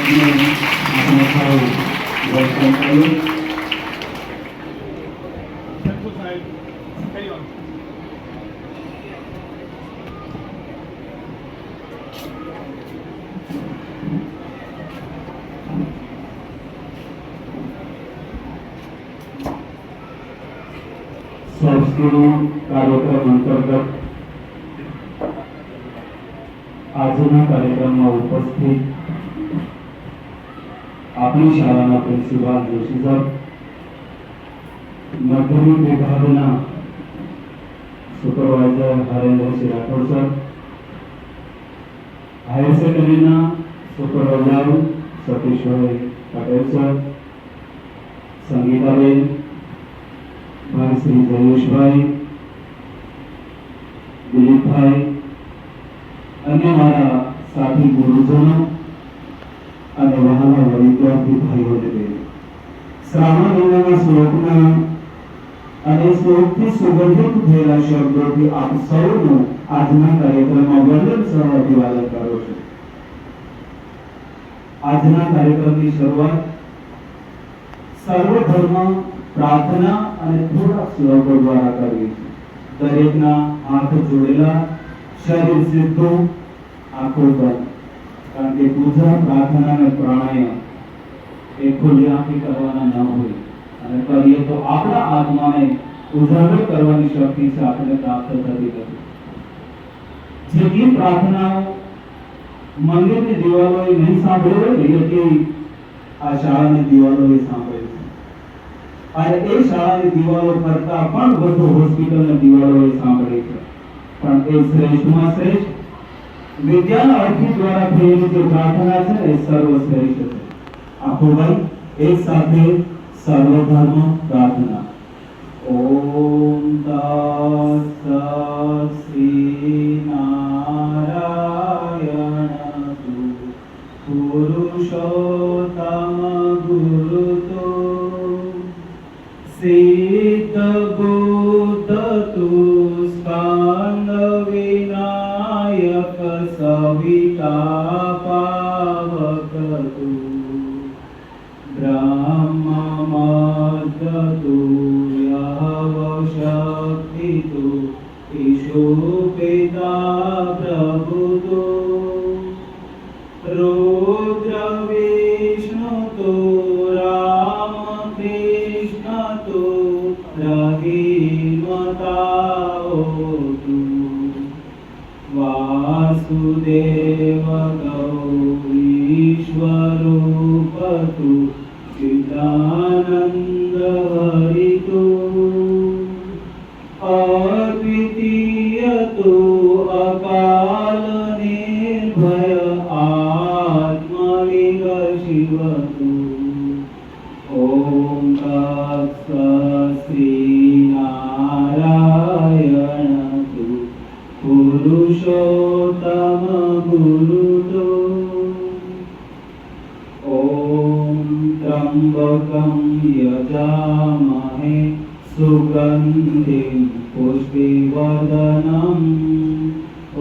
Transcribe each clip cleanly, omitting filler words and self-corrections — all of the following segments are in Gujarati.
આપણે સારું દર્શન કર્યું. સંસ્કૃત કાર્યક્રમ અંતર્ગત આજના કાર્યક્રમમાં ઉપસ્થિત આપણી શાળાના પ્રિન્સિપાલ જોશી સાહેબ, માધ્યમિક વિભાગના supervisor Harendrasinh Rathod sir, higher સેકન્ડરીના સુપરવાઇઝર સતીશભાઈ પટેલ સર, સંગીતાબેન, ભાઈ શ્રી જયેશભાઈ, દિલીપભાઈ, અન્ય મારા સાથી ગુરુજનો અને વહાલા વિદ્યાર્થી ભાઈઓને બહેનો, શ્રાવણ મહિનાના શ્લોકના અને શ્લોકથી સુગંધિત થયેલા શબ્દોથી આપ સૌનું આજના કાર્યક્રમમાં વંદન સહ અભિવાદન કરો છો. આજના કાર્યક્રમની શરૂઆત સર્વધર્મ પ્રાર્થના અને થોડા શ્લોકો દ્વારા કરવી છે. દરેકના હાથ જોડેલા, શરીર સીધું, આંખો બંધ, કારણ કે પૂજા, પ્રાર્થના અને પ્રાણાયામ એ ખુલ્લી આંખે કરવાના ન હોય, અને કરીએ તો આપણા આત્માને ઉજાગર કરવાની શક્તિ છે આપણે પ્રાપ્ત થતી નથી. જેટલી પ્રાર્થનાઓ મંદિરની દિવાલોએ નહીં સાંભળી હોય ને એટલી આ શાળાની દિવાલોએ સાંભળી છે, અને એ શાળાની દિવાલો કરતા પણ વધુ હોસ્પિટલની દિવાલોએ સાંભળી છે. પણ એ શ્રેષ્ઠમાં શ્રેષ્ઠ વિદ્યાના અર્થી દ્વારા થયેલી જે પ્રાર્થના છે એ સર્વશ્રેષ્ઠ છે. આખો ભાઈ એક સાથે સર્વધર્મ પ્રાર્થના. ઓમ તત્સત શ્રી નારાયણ પુરુષોત્તમ ગુરુતો સિદ્ધ બુદ્ધ તુ સ્કંદ વિનાયક સવિતા પાવક તુ બ્રહ્મ મદ્ય તુ યવ શક્તિ તુ ઈશુ પિતા પ્રભુ તુ रुद्र विष्णु तो राम कृष्ण तो रहीमताओ तू वासुदेव गौरीश्वरूप तू चिदानंद हरि तू अद्वितीय तू अकाल निर्भय शिव तू. ओम तत्सत श्री नारायण तू पुरुषोत्तम गुरु तू. ओम त्र्यंबकं यजामहे सुगंधिं पुष्टिवर्धनम्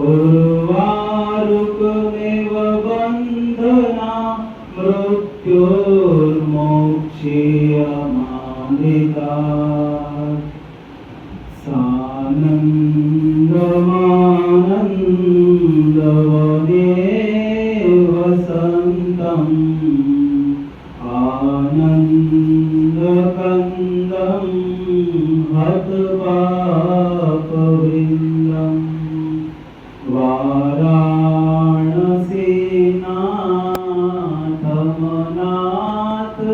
उर्वारुकमेव बन्धना मृत्युर्मोक्षेयमामृतात् सानन्दमानन्दवदेव वसन्तम् आनन्दकन्दं हतपापवृन्दम्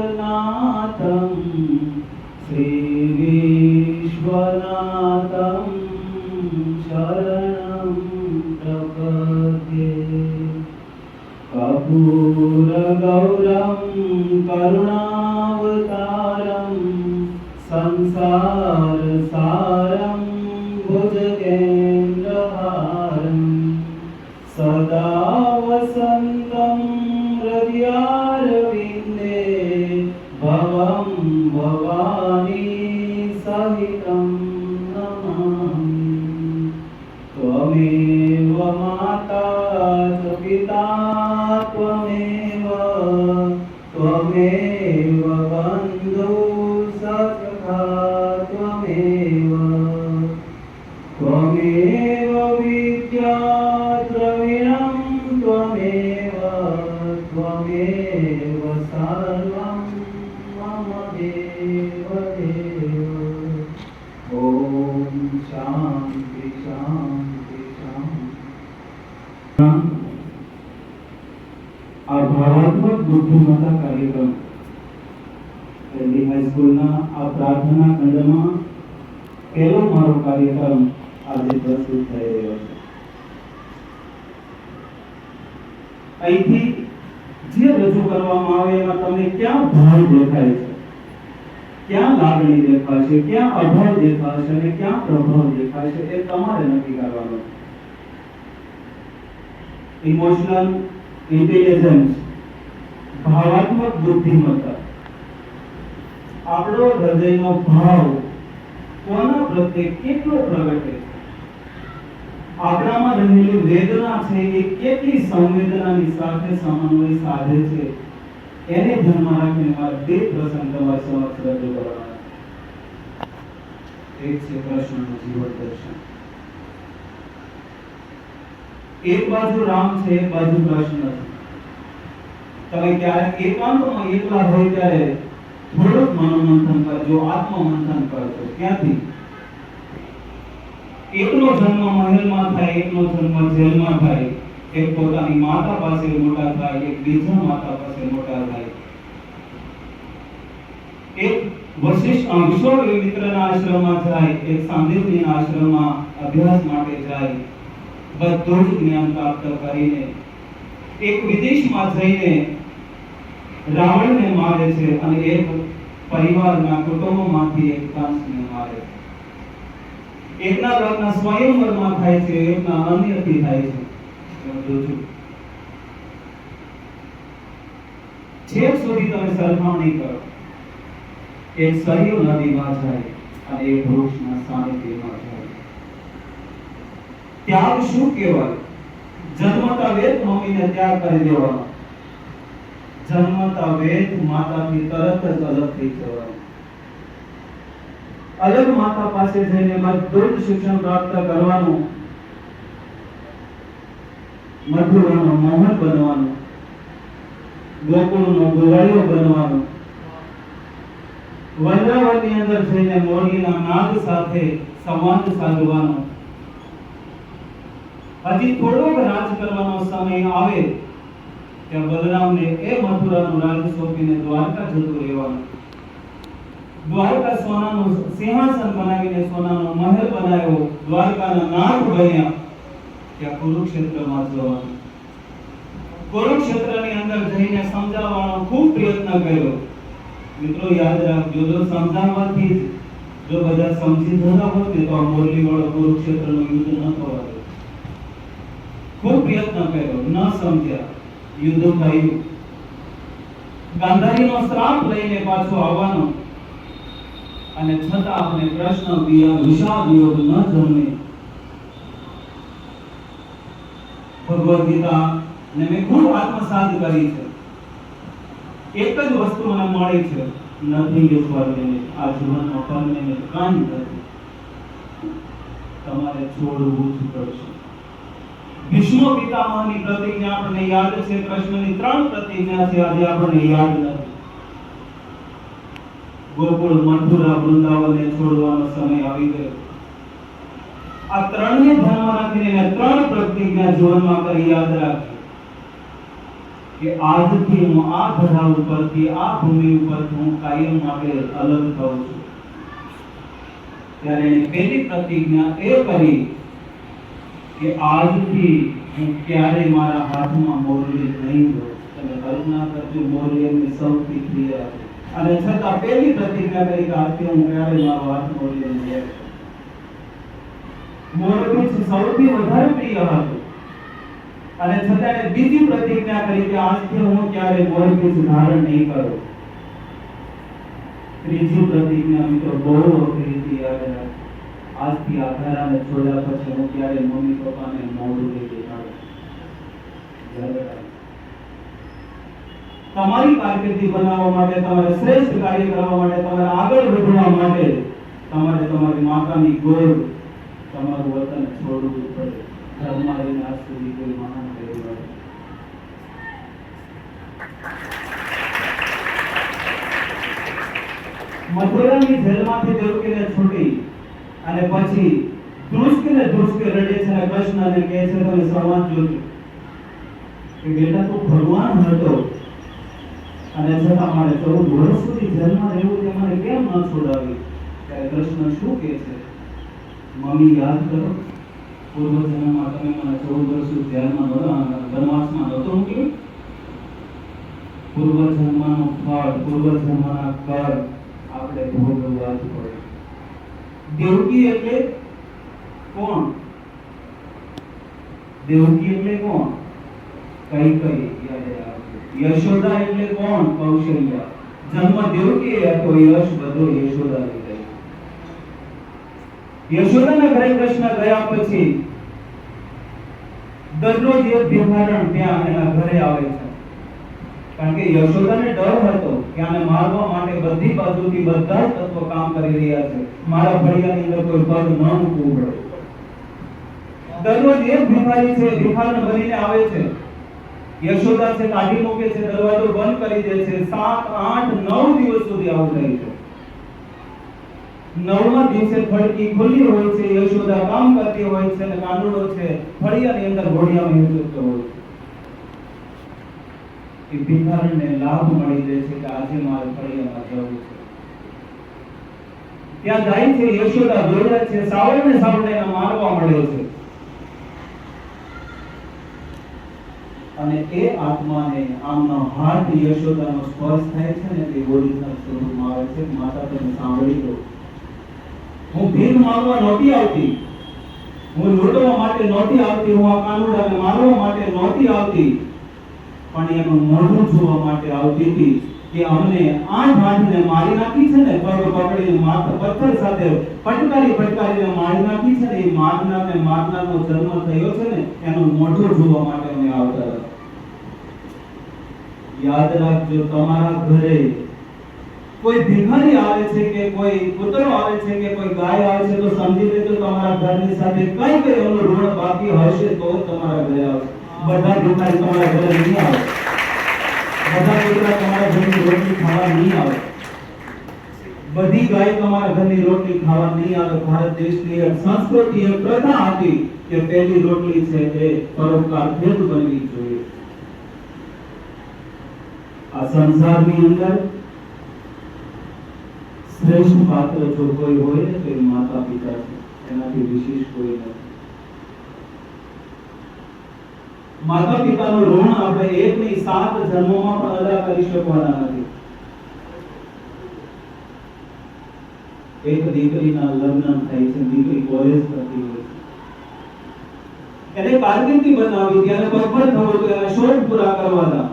वाराणसीनाथमनाथनाथं श्रीविश्वनाथं शरणं प्रपद्ये. कर्पूरगौरं करुणावतारं संसारसारं भुजगेन्द्रहारं सदा वसन्तं हृदयारविन्दे भवं भवानी सहितं नमामि. त्वमेव माता च पिता त्वमेव त्वमेव बन्धु सखा त्वमेव त्वमेव विद्या द्रविणं त्वमेव त्वमेव सर्वं मम देव देव। ॐ शान्ति शान्ति शान्ति। આ ભાવાત્મક બુદ્ધિમત્તા કાર્યક્રમ હાઈસ્કૂલના આ પ્રાર્થના ખંડમાં પહેલો મારો કાર્યક્રમ આજે પ્રસ્તુત થઈ રહ્યો છે। અહીંથી જે રજૂ કરવામાં આવે એમાં તમને ક્યાં ભાવ દેખાય છે, ક્યાં લાગણી દેખાશે, ક્યાં અભાવ દેખાશે અને ક્યાં પ્રભાવ દેખાશે એ તમારે નક્કી કરવાનું છે। ઇમોશનલ ઇન્ટેલિજન્સ, ભાવાત્મક બુદ્ધિમત્તા, આપણો હૃદયનો ભાવ કોના પ્રત્યે કેટલો પ્રગટે, આપણામાં રહેલી વેદના છે એ કેટલી સંવેદનાની સાથે સમન્વય સાધે છે, એને ધ્યાનમાં રાખીને મારા બે પ્રસંગ તમારી સમક્ષ રજૂ કરવાના છે। એક છે કૃષ્ણનું જીવન દર્શન। એક બાજુ રામ છે, એક બાજુ કૃષ્ણ છે। તમે ક્યારેક એકાંતમાં એકલા હોય ત્યારે થોડુંક મનોમંથન કરજો, આત્મમંથન કરજો। ક્યાંથી એકનો જન્મ મહેલમાં થાય, એકનો જન્મ જેલમાં થાય, એક પોતાની માતા પાસે મોટા થાય, એક બીજા માતા પાસે મોટા થાય, એક વશિષ્ઠ વિશ્વામિત્રના આશ્રમમાં જાય, એક સાંદીપનીના આશ્રમમાં અભ્યાસ માટે જાય, બધું જ જ્ઞાન પ્રાપ્ત કરીને એક વિદેશમાં જઈને રાવણને મારે છે અને એક પરિવારના કુટુંબમાંથી એક કંસને મારે છે। એકના લગ્ન સ્વયંવરમાં થાય છે, એકના અન્યથી થાય છે। છેક સુધી તમે સરખામણી કરો, એક સરયુ નદીમાં જાય અને એક વૃક્ષના સાનિધ્યમાં જાય। ત્યાગ શું કહેવાય? જન્મતા વેદ મમ્મીને ત્યાગ કરી દેવાનો, જન્મતા વેદ માતાથી તરત જ અલગ થઈ જવાનું, અલગ માતા પાસે જઈને બધું જ શિક્ષણ પ્રાપ્ત કરવાનું, મથુરાનો મોહન બનવાનું, ગોકુળનો ગોવાળિયો બનવાનું, વૃંદાવનની અંદર જઈને મોરલીના નાદ સાથે સંવાદ સાધવાનો, હજી થોડોક રાજ કરવાનો સમય આવે ત્યાં બલરામને એ મથુરાનું રાજ સોંપીને દ્વારકા જતું રહેવાનું, દ્વારકા સોનાનું સિંહાસન બનાવીને સોનાનો મહેલ બનાવ્યો, દ્વારકાના નાથ બન્યા, ત્યાં કુરુક્ષેત્રમાં જવાનું, કુરુક્ષેત્રની અંદર જઈને સમજાવવાનો ખૂબ પ્રયત્ન કર્યો। મિત્રો યાદ રાખજો, જો સમજાવવાથી જો બધા સમજી જતા હોત ને તો આ મોરલી વાળો કુરુક્ષેત્રનું યુદ્ધ ન થવા દે। ખૂબ પ્રયત્ન કર્યો, ન સમજ્યા, યુદ્ધ થયું, ગાંધારીનો શ્રાપ લઈને પાછો આવવાનો અને છતાં આપણે કૃષ્ણ વિષાદ યોગ ન જન્મે। ભગવદ ગીતા ને મેં ખૂબ આત્મસાત કરી છે। એક જ વસ્તુ મને મળી છે, નથિંગ ઇઝ પરમેનન્ટ। આ જીવનમાં પરમેનન્ટ કાંઈ નથી, તમારે છોડવું જ પડશે। ભીષ્મ પિતામહની પ્રતિજ્ઞા આપણને યાદ છે, કૃષ્ણની 3 પ્રતિજ્ઞા છે, આજે આપણને યાદ નથી। ગોકુળ, મથુરા, વૃંદાવનને છોડવાનો સમય આવી ગયો। આ 3ને ધ્યાનમાં રાખીને 3 પ્રતિજ્ઞા જીવનમાં કરી યાદ રાખજો કે આજથી હું આ ધરા ઉપરથી, આ ભૂમિ ઉપરથી હું કાયમ માટે અલગ થઉં છું। ત્યારે એની પહેલી પ્રતિજ્ઞા એ કરી કે આજથી હું ક્યારે મારા હાથમાં મોરલી નહીં લઉં। તમે કલ્પના કરજો, મોરલી એમની સૌથી પ્રિય હતી અને છતાં પહેલી પ્રતિજ્ઞા કરી કે આજથી હું ક્યારે મારો હાથ મોરલી નહીં લઉં। મોરલી સૌથી વધારે પ્રિય હતું અને છતાં એને બીજી પ્રતિજ્ઞા કરી કે આજથી હું ક્યારે મોરલી ધારણ નહીં કરું। ત્રીજી પ્રતિજ્ઞા મિત્રો બહુ અઘરી હતી, યાદ રાખજો। આજથી આ ઘરાને છોડ્યા પછી હું ક્યારે મમ્મી પપ્પાને મોઢું નહીં દેખાડું। તમારી કારકિર્દી બનાવવા માટે, તમારે શ્રેષ્ઠ કાર્ય કરવા માટે, તમારે આગળ વધવા માટે તમારે તમારી માતાની ગોદ, તમારું વતન છોડવું પડે. ઘરમાં રહીને આજ સુધી કોઈ મહાન થયું નથી. મથુરાની જેલમાંથી દેવકીને છૂટી અને પછી ધ્રુસકે રડે છે અને કૃષ્ણને કહે છે, તમે સંવાદ જોજો કે બેટા તું ભગવાન હતો અને છતાં મારે 14 વર્ષ સુધી જેલમાં રહેવું તે મને કેમ ન છોડાવી? ત્યારે કૃષ્ણ શું કહે છે? મમ્મી યાદ કરો, પૂર્વજન્મમાં તમે મને 14 વર્ષ સુધી જેલમાં વનવાસમાં નહોતો મૂક્યો. પૂર્વજન્મનું ફળ, પૂર્વજન્મના કર આપણે ભોગવવા જ પડે. દેવકી એટલે કોણ? દેવકી એટલે કોણ? કઈ યાદ રાખજો. યશોદા એટલે કોણ? કૌશલ્યા. જન્મ દેવકી હતો, યશ બધો યશોદા લઈ ગઈ. યશોદાના ઘરે કૃષ્ણ ગયા પછી દરરોજ એક ભિખારણ ત્યાં એના ઘરે આવે છે, કારણ કે યશોદાને ડર હતો કે આને મારવા માટે બધી બાજુથી બધા જ તત્વો કામ કરી રહ્યા છે, મારા ફળિયાની અંદર કોઈ પગ ન મૂકવું પડે. દરરોજ એક ભિખારી છે, ભિખારણ બનીને આવે છે, યશોદા છે કાઢી મૂકે છે, દરવાજો બંધ કરી દે છે. 7, 8, 9 દિવસ સુધી આવું થાય છે. 9મા દિવસે ફળકી ખુલ્લી હોય છે, યશોદા કામ કરતી હોય છે અને કાનુડો છે ફળિયાની અંદર ઘોડિયામાં હેરતો હોય છે. એ ભિખારણને લાભ મળી જાય છે કે આજે મારે ફળિયામાં જવું છે. ત્યાં જાય છે, યશોદા દોડે છે, સાવરને એને મારવા મળે છે. અને એ આત્માને આમનો હાથ યશોદાનો સ્પર્શ થાય છે ને તે ઓરિજિનલ સ્વરૂપમાં આવે છે. માતા તમે સાંભળી લો, હું ભીખ માંગવા નહોતી આવતી, હું લૂંટવા માટે નહોતી આવતી, હું આ કાનુડાને મારવા માટે નહોતી આવતી, પણ એનું મોઢું જોવા માટે આવતી હતી કે અમને 8 હાથને મારી નાખી છે ને, પગ પકડીને માથા પથ્થર સાથે ફટકારીને મારી નાખી છે ને, એ મારનારનો જન્મ થયો છે ને એનું મોઢું જોવા માટે અમે આવતા હતા. યાદ રાખજો, તમારા ઘરે કોઈ ભિખારી આવે છે કે કોઈ કૂતરો આવે છે કે કોઈ ગાય આવે છે તો સમજી લેજો તમારા ઘરની સાથે કઈ એનું ઋણ બાકી હશે તો તમારા ઘરે આવશે. બધા ભિખારી તમારા ઘરે નહીં આવે, બધા કૂતરા તમારા ઘરની રોટલી ખાવા નહીં આવે, બધી ગાય તમારા ઘરની રોટલી ખાવા નહીં આવે. ભારત દેશની એક સંસ્કૃતિ, એક પ્રથા હતી કે પહેલી રોટલી છે એ પરોપકાર ભેદ બનવી જોઈએ. આ સંસારની અંદર શ્રેષ્ઠ પાત્ર જો કોઈ હોય ને તો એ માતા પિતા છે, એનાથી વિશેષ કોઈ નથી. માતા પિતાનું ઋણ આપણે 1 નહીં 7 જન્મોમાં પણ અદા કરી શકવાના નથી. એક દીકરીના લગ્ન થાય છે, દીકરી કોલેજ કરતી હોય છે, એને કારકિર્દી બનાવી, ત્યારે પગભર થવું તો એના શોખ પૂરા કરવાના.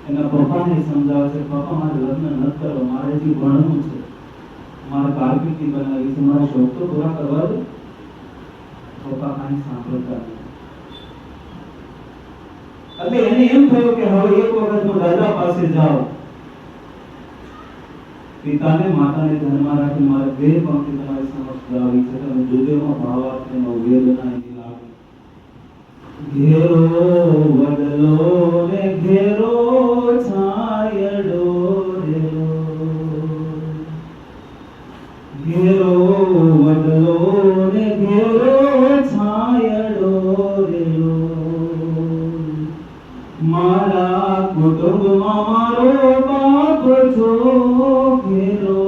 એના પપ્પાને સમજાવે છે, પપ્પા મારે લગ્ન નથી કરવા, મારે હજી ભણવું છે, મારે કારકિર્દી બનાવી છે, મારા શોખ તો પૂરા કરવા દો. પપ્પા કાંઈ સાંભળતા નથી. એટલે એને એમ થયું કે હવે એક વખત હું દાદા પાસે જાઉં, પિતાને માતાને ધ્યાનમાં રાખી મારે 2 પંક્તિ તમારી સમક્ષ ગાવી છે. તમે જોજોમાં ભાવાર્થ એનો વેદનાની લાગણી. ઘેરો વડલો ને ઘેરો છાયડો રેલો, ઘેરો વડલો ને ઘેરો છાયડો રેલો, મારા કુટુંબમાં મારો બાપ છો, ઘેરો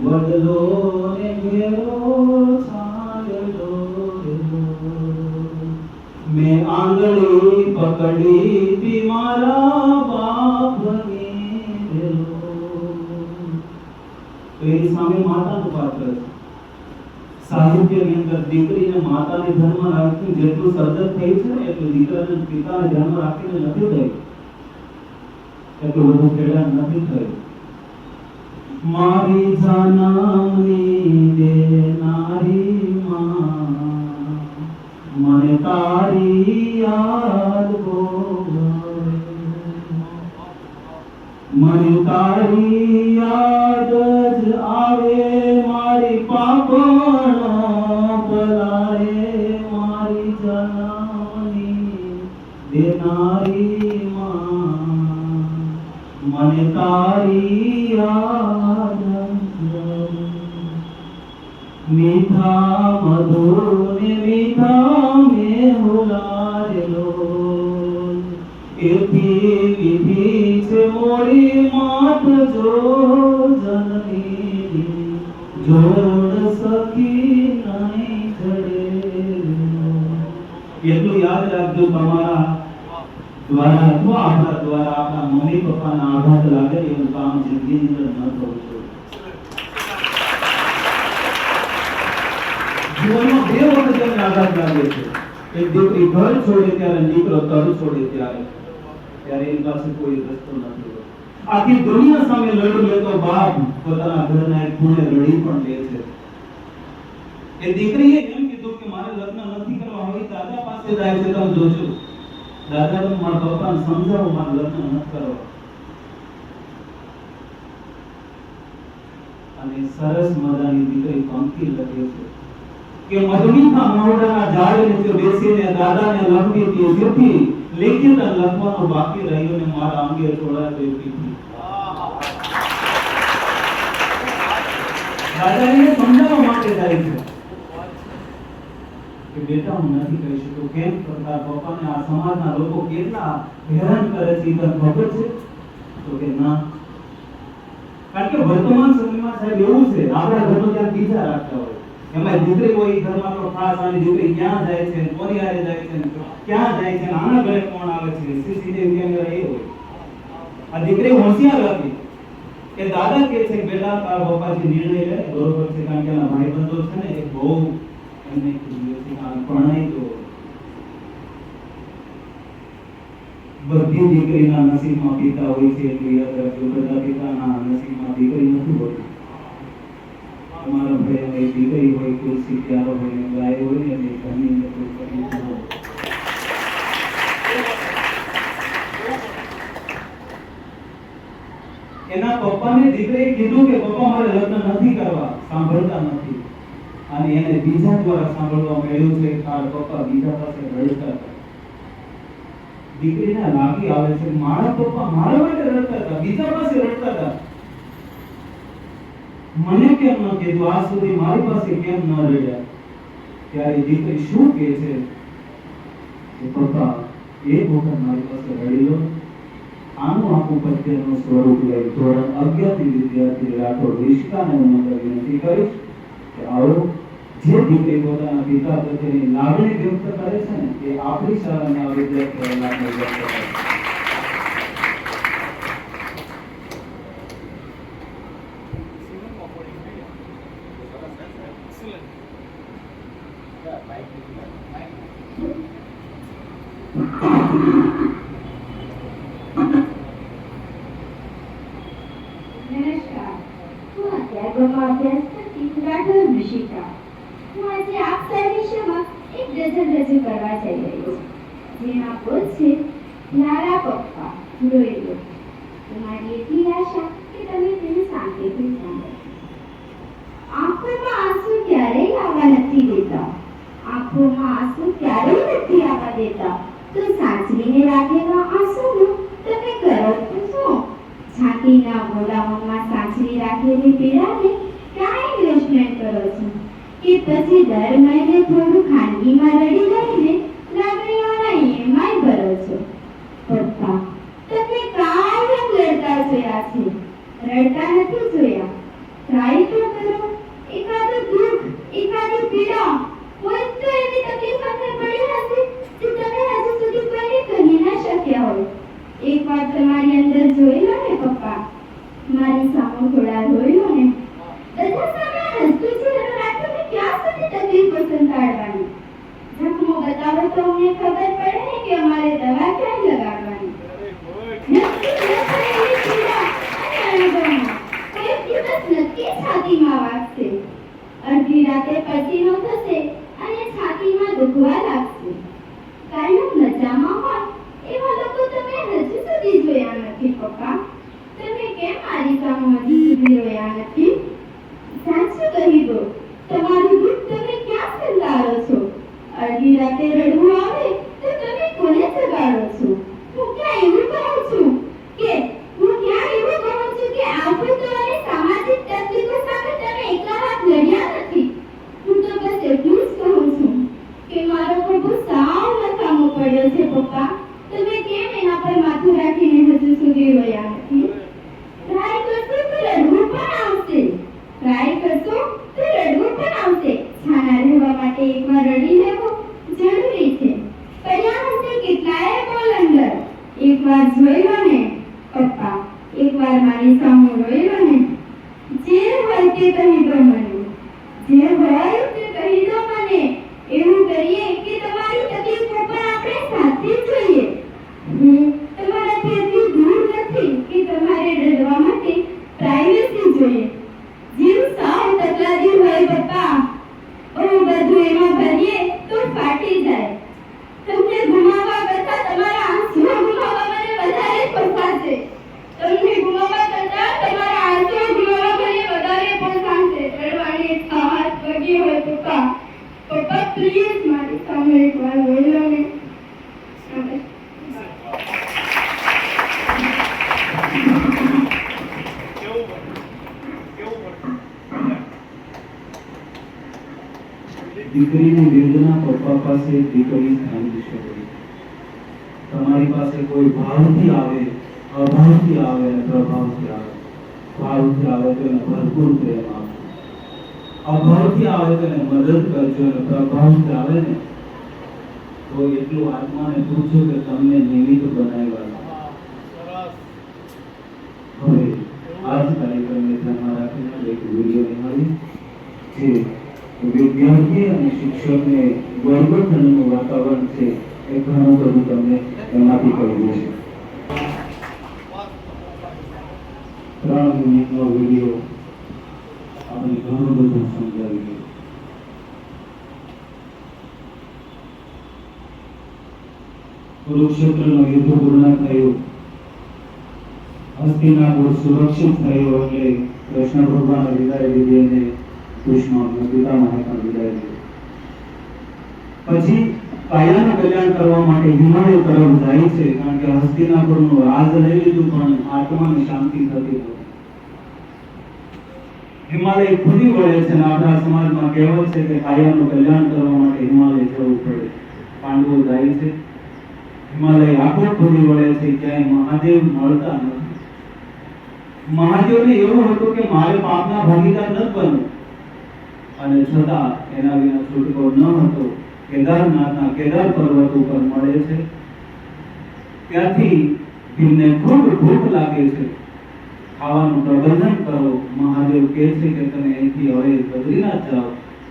વડલો ને ઘેરો છાયડો રેલો, મેં આંગળી પકડી તી મારા બાપની રેલો. તો એની સામે માતાનું પાત્ર છે. સાહિત્યની અંદર દીકરીને માતાને ધર્મ રાખી જેટલું સર્જન થયું છે ને એટલું દીકરાને પિતાને ધર્મ રાખીને નથી થયું, એટલું બધું ખેડા નથી થયું. મારી જનમની દેનારી માં, મને તારી યાદ બહુ આવે, મને તારી યાદ જ આવે મારી પાપણો પલાળે મારી જનની દેનારી માં મને તારી યાદ જ આવે મીઠા મધુને મીઠા મેહુલારેલો એથી વિધિ છે મોરી માત જો જનની જોડ સખી નહીં ચડે એટલું યાદ રાખજો તમારા દ્વારા અથવા આપણા દ્વારા આપણા મમ્મી પપ્પાના આઘાત લાગે એવું કામ જિંદગીની અંદર ન થવું જોઈએ જીવનમાં બે વખત તમને આઘાત લાગે છે એક દીકરી ઘર છોડે ત્યારે દીકરો તર છોડે ત્યારે એની પાસે કોઈ રસ્તો નથી આખી દુનિયા સામે લડી લેતો બાપ પોતાના ઘરના એક ખૂણે રડી પણ લે છે એ દીકરીએ એમ કીધું કે મારે લગ્ન નથી કરવા હવે દાદા પાસે જાય છે તમે જોજો દાદા તો મારા પપ્પાને સમજાવો મારે લગ્ન નથી કરવા અને સરસ મજાની દીકરી પંક્તિ લખે છે કે મધુમીઠા મોરડાના ઝાડ નીચે બેસીને દાદાને લંબી હતી જેથી લેખિત લખવાનો બાકી રહ્યો ને મારા અંગે થોડા દેતી દાદાને સમજાવવા માટે જાય છે કે બેટા હું નથી કહી શકતો કેમ કરતા પપ્પાને આ સમાજના લોકો કેટલા હેરાન કરે છે તને ખબર છે તો કે ના કારણ કે વર્તમાન સમયમાં સાહેબ એવું છે આપણા ઘરમાં ત્યાં બીજા રાખતા હોય એમાં દીકરી હોય ઘરમાં તો ખાસ આની દીકરી ક્યાં જાય છે કોની હારે જાય છે ક્યાં જાય છે આના ઘરે કોણ આવે છે સીસીટીવી કેમેરા એ હોય આ દીકરી હોશિયાર હતી કે દાદા કહે છે બેટા તારા પપ્પા જે નિર્ણય લે બરોબર છે કારણ કે એના ભાઈબંધો છે ને એ બહુ એમને કીધું છે કે પરણાઈ દો બધી દીકરીના નસીબમાં પિતા હોય છે એટલે યાદ રાખજો બધા પિતાના નસીબમાં દીકરી નથી હોતી તમારા ભાઈ હોય દીકરી હોય તુલસી પ્યારો હોય ને ગાય હોય ને એટલે ઘરની અંદર કોઈ તકલીફ ન હોય એના પપ્પાને દીકરીએ કીધું કે પપ્પા મારે લગ્ન નથી કરવા સાંભળતા નથી અને એને બીજા દ્વારા સાંભળવા મળ્યું છે કે આ પપ્પા બીજા પાસે રડતા હતા દીકરીને લાગી આવે છે મારા પપ્પા મારા માટે રડતા હતા બીજા પાસે રડતા હતા મને કેમ ન કીધું આ સુધી મારી પાસે કેમ ન રડ્યા ત્યારે દીકરી શું કહે છે કે પપ્પા એક વખત મારી પાસે રડી લો આનું આખું પદ્યનું સ્વરૂપ લઈ ધોરણ 11 થી વિદ્યાર્થી રાઠોડ રિશ્કાને હું વિનંતી કરીશ કે આવો જે દીકરી પોતાના પિતા પ્રત્યેની લાગણી વ્યક્ત કરે છે ને એ આપણી શાળાના વિદ્યાર્થીઓ લાગણી વ્યક્ત કરે છે નમસ્કાર હું અધ્યાપકમાં અભ્યાસ કરતી રાઠોડ ઋષિકા હું આજે આપ સર્વે સમક્ષ એક ગઝલ રજૂ કરવા જઈ રહી છું જેના બોલ છે મારા પપ્પા રોઈ લો તમારી એટલી આશા કે તમે તેને શાંતિથી સાંભળો આંખોમાં આંસુ ક્યારેય આવવા નથી દેતા આંખોમાં આંસુ ક્યારેય નથી આવવા દેતા તો સાચવીને રાખેલા આંસુનું તમે કરો તો શું છાતીના ગોળાઓમાં સાચવી રાખેલી પીડાને ક્યાં ઇન્વેસ્ટમેન્ટ કરો છો કે પછી દર મહિને થોડું ખાનગીમાં રડી લઈને લાગણીઓના EMI ભરો છો પપ્પા તમે કાયમ લડતા જોયા છે રડતા નથી જોયા ટ્રાય તો કરો એકાદું દુઃખ એકાદી પીડા કોઈ તો એવી તકલીફ અંદર પડી હશે જે તમે હજુ સુધી કોઈને કહી ના શક્યા હોય એકવાર તમારી અંદર જોઈ લો ને પપ્પા મારી સામે થોડા રોઈ લો ને બધા સામે હસતું ચહેરું રાખીને ક્યાં સુધી તકલીફ સંતાડવાની જખમો બતાવો તો અમને ખબર પડે ને કે અમારે દવા ક્યાં લગાડવાની નક્કી ન થયેલી પીડા અને અણગમો કોઈ દિવસ નક્કી છાતીમાં વાગશે અડધી રાતે પસીનો થશે અને છાતીમાં દુખવા લાગશે કાયમ નજામાં હોય એવા લોકો તમે હજુ સુધી જોયા નથી પપ્પા તમે મારી સામે હજી સુધી રોયા નથી? સાચું કહી દો, તમારું દુઃખ તમે ક્યાં સંતાડો છો? અડધી રાતે રડવું આવે તો તમે કોને જગાડો છો? હું ક્યાં એવું કહું છું કે આફતો અને સામાજિક તકલીફો સામે તમે એકલા હાથ લડ્યા નથી? હું તો બસ એટલું જ કહું છું કે મારો પ્રભુ સાવ નકામો પડ્યો છે પપ્પા. તમે કેમ એના પર માથું રાખીને હજુ સુધી રોયા નથી? ટ્રાય કરશો તો રડવું પણ આવશે. ટ્રાય કરશો તો રડવું પણ આવશે. છાના રહેવા માટે એકવાર રડી લેવું જરૂરી છે. પડ્યા હશે કેટલાય બોલ અંદર. એકવાર જોઈ લો ને પપ્પા, એકવાર મારી સામે રોઈ લો ને. જે હોય તે કહી દો મને, જે હોય તે કહી દો મને. એવું કરીએ કે તમારી તકલીફો પર આપણે સાથે જોઈએ. હું તમારાથી એટલી દૂર નથી કે તમારે રડવા માટે પ્રાઇવેસી જોઈએ. જીવ સાવ તકલાદી હોય પપ્પા. બધું એમાં ભરીએ તો ફાટી જાય. તમને ગુમાવવા કરતા તમારા આંસુઓ ગુમાવવા મને વધારે પોસાશે. તમને ગુમાવવા કરતા તમારા આંસુઓ ગુમાવવા મને વધારે પોસાશે. રડવાની ઈચ્છા હાથ વગી હોય પપ્પા. પપ્પા પ્લીઝ મારી સામે એકવાર રોઈ લો ને. દીકરીની વેદના પપ્પા પાસે દીકરી સાંભળી શકે. તમારી પાસે કોઈ ભાવથી આવે, અભાવથી આવે અને પ્રભાવથી આવે. ભાવથી આવે તો એને ભરપૂર પ્રેમ આપો. અભાવથી આવે તો એને મદદ કરજો અને પ્રભાવથી આવે ને તો એટલું આત્માને પૂછો કે તમને નિમિત્ત બનાવ્યા. હવે આજ કાર્યક્રમને ધ્યાનમાં રાખીને એક વિડીયો નિહાળી છે. વિદ્યાર્થી અને શિક્ષકને વર્ગખંડનું વાતાવરણ છે એ ઘણું બધું તમને એમાંથી કહ્યું છે. 3 મિનિટનો વિડીયો આપણે ઘણું બધું સમજાવી ગયું. કુરુક્ષેત્રનું યુદ્ધ પૂર્ણ થયું, હસ્તિનાપુર સુરક્ષિત થયું એટલે કૃષ્ણ ભગવાને વિદાય લીધી અને કૃષ્ણ પિતામહે પણ વિદાય લીધી. પછી કાયાનું કલ્યાણ કરવા માટે હિમાલય તરફ જાય છે, કારણ કે હસ્તિનાપુરનું રાજ લઈ લીધું પણ આત્માની શાંતિ થતી નથી. હિમાલય ખુદી વળે છે અને આપણા સમાજમાં કહેવત છે કે કાયાનું કલ્યાણ કરવા માટે હિમાલય જવું પડે. પાંડવો જાય છે, હિમાલય આખો ખુદી વળે છે, ક્યાંય મહાદેવ મળતા નથી. મહાદેવને એવું હતું કે મારે પાપના ભાગીદાર ન બનવું, અને છતાં એના વિના છૂટકો ન હતો. કેદારનાથના કેદાર પર્વત ઉપર મળે છે. ત્યાંથી ભીમને ખૂબ ભૂખ લાગે છે, ખાવાનું પ્રબંધન કરો. મહાદેવ કહે છે કે તમે અહીંથી હવે બદ્રીનાથ જાઓ,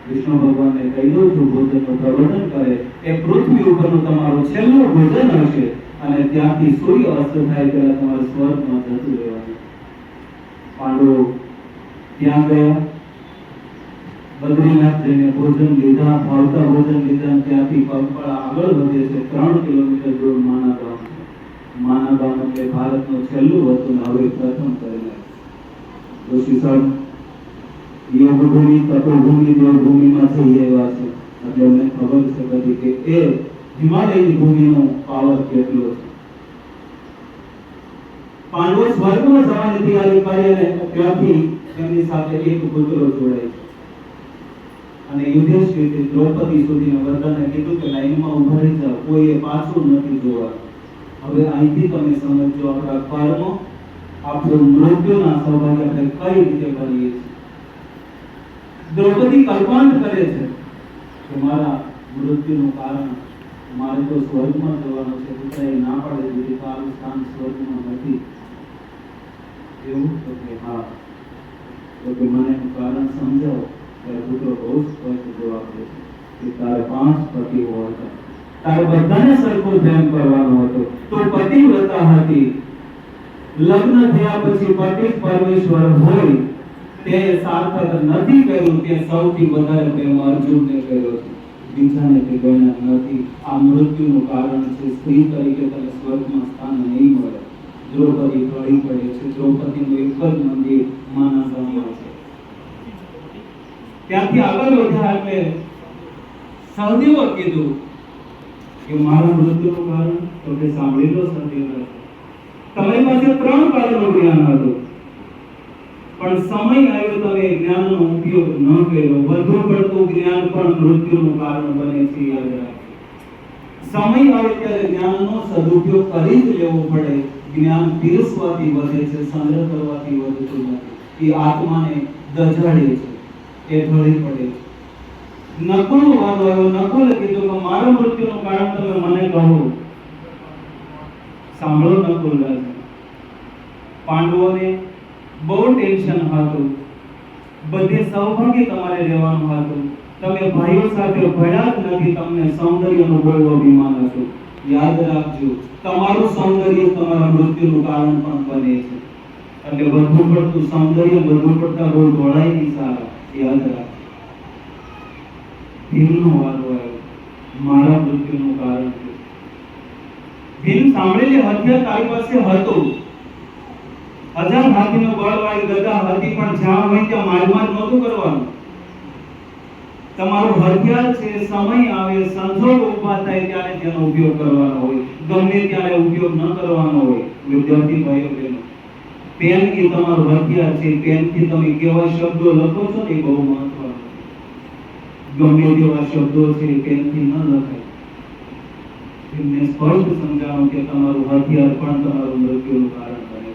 વિષ્ણુ ભગવાનને કહી દઉં છું ભોજનનું પ્રબંધન કરે. એ પૃથ્વી ઉપરનું તમારું છેલ્લું ભોજન હશે અને ત્યાંથી સૂર્ય અસ્ત થાય ત્યારે તમારે સ્વર્ગમાં જતું રહેવાનું. પાંડવો ત્યાં ગયા, બદ્રીનાથ જઈને ભોજન લીધા, ભાવતા ભોજન લીધા. ત્યાંથી પગપાળા આગળ વધે છે. 3 કિલોમીટર દૂર માના ગામ છે. માના ગામ એટલે ભારતનું છેલ્લું વતન હવે પ્રથમ કરીને ઋષિ સાહેબ યોગભૂમિ, તપોભૂમિ, દેવભૂમિમાં જઈ આવ્યા છે. એટલે અમને ખબર છે બધી કે એ હિમાલયની ભૂમિનો પાવર કેટલો છે. પાંડવો સ્વર્ગમાં જવાની તૈયારી કરી અને ત્યાંથી એમની સાથે એક પુત્ર જોડાય છે. અને યુધિષ્ઠિર દ્રૌપદી સુધીના બધાને કીધું કે લાઈનમાં ઉભા રહી જાઓ, કોઈએ પાછું નથી જોવા. હવે અહીંથી તમે સમજો આપણા કર્મ, આપણું મૃત્યુના સૌભાગ્ય આપણે કઈ રીતે કરીએ છીએ. દ્રૌપદી કલ્પાંત કરે છે કે મારા મૃત્યુનું કારણ મારે તો સ્વર્ગમાં જવાનું છે. પિતાએ ના પાડે દીધી, તારું સ્થાન સ્વર્ગમાં નથી. એવું તો કે હા, તો કે મને કારણ સમજાવો. ત્યારે પુત્ર બહુ સ્પષ્ટ જવાબ દે કે તારે 5 પતિઓ હતા, તારે બધાને સરખો પ્રેમ કરવાનો હતો. તો પતિવ્રતા હતી. લગ્ન થયા પછી પતિ પરમેશ્વર હોય તે સાર્થક નથી કર્યું. તે સૌથી વધારે પ્રેમ અર્જુનને કર્યો છે, બીજાને તે ગણ્યા નથી. આ મૃત્યુનું કારણ છે. સ્ત્રી તરીકે તને સ્વર્ગમાં સ્થાન નહીં મળે. દ્રૌપદી ઢળી પડે છે. દ્રૌપદીનું એક જ મંદિર માના ગામમાં છે. ત્યાંથી આગળ વધ્યા એટલે સહદેવે કીધું કે મારા મૃત્યુનું કારણ તો કે સાંભળી લો સહદેવ, તમારી પાસે 3 કારણનું જ્ઞાન હતું, પણ સમય આવ્યો તમે જ્ઞાનનો ઉપયોગ ન કર્યો. વધુ પડતું જ્ઞાન પણ મૃત્યુનું કારણ બને છે, યાદ રાખો. સમય આવે ત્યારે જ્ઞાનનો સદુપયોગ કરી જ લેવો પડે. જ્ઞાન પીરસવાથી વધે છે, સંગ્રહ કરવાથી વધતું નથી. એ આત્માને દજાડે છે, એ ઢળી પડે છે. નકુલનો વારો આવ્યો. નકુલે કીધું કે મારા મૃત્યુનું કારણ તમે મને કહો. સાંભળો નકુલ રાજા, પાંડવોને બહુ ટેન્શન હતું, બધે સૌભાગ્ય તમારે રહેવાનું હતું, તમે ભાઈઓ સાથે ભળ્યા જ નથી, તમને સૌંદર્યનું બહુ અભિમાન હતું. યાદ રાખજો, તમારું સૌંદર્ય તમારા મૃત્યુનું કારણ પણ બને છે. એટલે વધુ પડતું સૌંદર્ય વધુ પડતા બહુ દોડાય નહીં સારા. યાદ રાખજો. ભીમનો વારો આવ્યો. મારા મૃત્યુનું કારણ છે. ભીમ સાંભળેલી હથિયાર તારી પાસે હતું. 1000 હાથીનો બળવાળી ગદા હતી, પણ જ્યાં હોય ત્યાં મારમાર નહોતું કરવાનું. તમારું હથિયાર છે, સમય આવે, સંજોગ ઊભા થાય ત્યારે તેનો ઉપયોગ કરવાનો હોય, ગમે ત્યારે ઉપયોગ ન કરવાનો હોય. વિદ્યાર્થી ભાઈઓ બહેનો, પેન એ તમારું હથિયાર છે. પેનથી તમે કેવા શબ્દો લખો છો ને એ બહુ મહત્વનું છે. ગમે તેવા શબ્દો છે પેનથી ન લખાય. એમને સ્પષ્ટ સમજાવો કે તમારું હથિયાર પણ તમારું મૃત્યુનું કારણ બને છે.